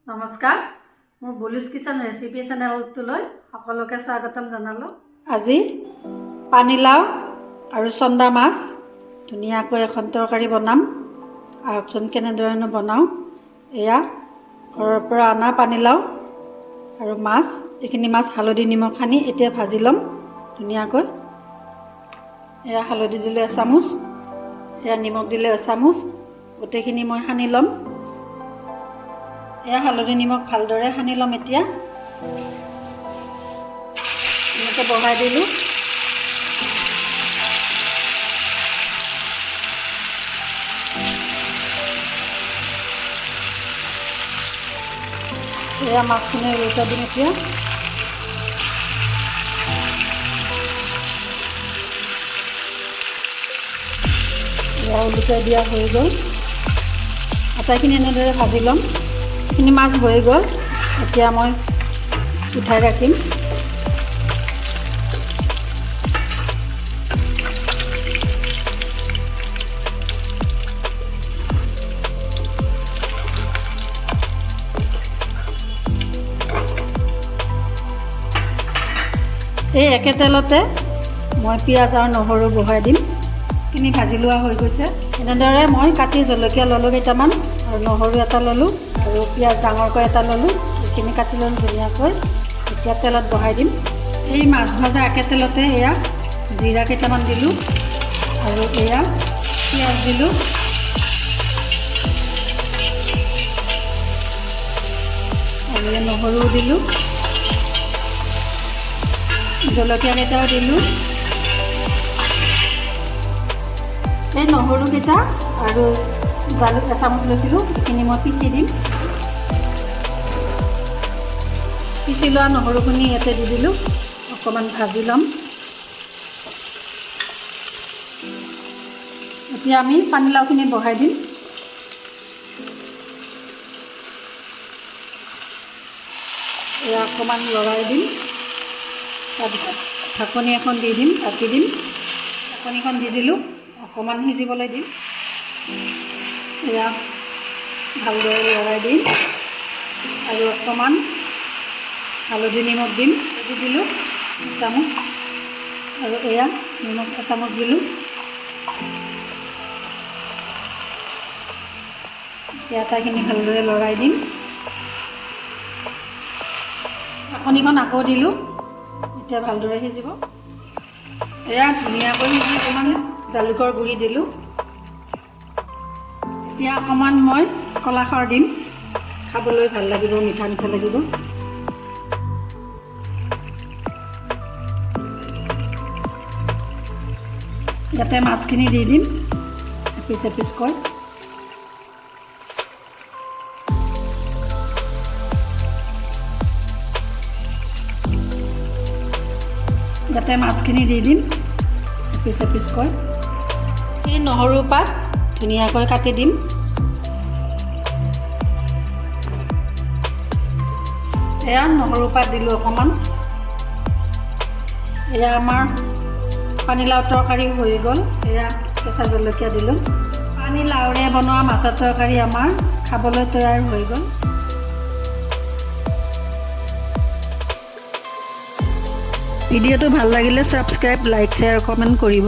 নমস্কাৰ মোৰ bullish kitchen recipe চেনেলটোলৈ সকলোকে স্বাগতম জনালোঁ। আজি পানীলাও আৰু চন্দা মাছ ধুনীয়াকৈ এখন তৰকাৰী বনাম। আহকচোন কেনেদৰেনো বনাওঁ। এয়া ঘৰৰ পৰা অনা পানীলাও আৰু মাছ, এইখিনি মাছ হালধি নিমখ সানি এতিয়া ভাজি ল'ম ধুনীয়াকৈ। এয়া হালধি দিলোঁ এচামুচ, এয়া নিমখ দিলে এচামুচ, গোটেইখিনি মই সানি ল'ম। এয়া হালধি নিমখ ভালদৰে সানি ল'ম। এতিয়া এনেকৈ বহাই দিলোঁ। এয়া মাছখিনি উলটাই দিম এতিয়া। এয়া উলটাই দিয়া হৈ গ'ল। আটাইখিনি এনেদৰে ভাজি ল'ম। এইখিনি মাছ হৈ গ'ল, এতিয়া মই উঠাই ৰাখিম। এই একে তেলতে মই পিঁয়াজ আৰু নহৰু বহাই দিম। এইখিনি ভাজি লোৱা হৈ গৈছে। এনেদৰে মই কাটি জলকীয়া ল'লোঁ কেইটামান, আৰু নহৰু এটা ল'লোঁ, আৰু পিঁয়াজ ডাঙৰকৈ এটা ল'লোঁ। এইখিনি কাটি ল'লোঁ ধুনীয়াকৈ। এতিয়া তেলত বহাই দিম। এই মাছ ভাজা একে তেলতে এয়া জিৰা কেইটামান দিলোঁ, আৰু এয়া পিঁয়াজ দিলোঁ, আৰু নহৰু দিলোঁ, জলকীয়া কেইটাও দিলোঁ। এই নহৰুকেইটা আৰু জালুক এচামুচ লৈছিলোঁ, এইখিনি মই পিচি দিম। পিচি লোৱা নহৰুখিনি ইয়াতে দি দিলোঁ, অকণমান ভাজি ল'ম। এতিয়া আমি পানীলাওখিনি বহাই দিম। এয়া অকণমান লৰাই দিম, তাৰপিছত ঢাকনি এখন দি দিম, ঢাকি দিম। ঢাকনিখন দি দিলোঁ, অকণমান সিজিবলৈ দিম। এয়া ভালদৰে লৰাই দিম, আৰু অকণমান হালধি নিমখ দিম। দি দিলোঁ এচামুচ, আৰু এয়া নিমখ এচামুচ দিলোঁ। এতিয়া আটাইখিনি ভালদৰে লৰাই দিম। ঢাকনিখন আকৌ দিলোঁ, এতিয়া ভালদৰে সিজিব। এয়া ধুনীয়াকৈ সিজি অকণমান জালুকৰ গুড়ি দিলোঁ। এতিয়া অকণমান মই কলাখাৰ দিম, খাবলৈ ভাল লাগিব, মিঠা মিঠা লাগিব। ইয়াতে মাছখিনি দি দিম এপিচ এপিচকৈ। ইয়াতে মাছখিনি দি দিম এপিচ এপিচকৈ। এই নহৰু পাত ধুনীয়াকৈ কাটি দিম। এয়া নহৰু পাত দিলোঁ অকণমান। এয়া আমাৰ পানীলাও তৰকাৰী হৈ গ'ল। এয়া কেঁচা জলকীয়া দিলোঁ। পানীলাওৰে বনোৱা মাছৰ তৰকাৰী আমাৰ খাবলৈ তৈয়াৰ হৈ গ'ল। ভিডিঅ'টো ভাল লাগিলে ছাবস্ক্ৰাইব, লাইক, শ্বেয়াৰ, কমেণ্ট কৰিব।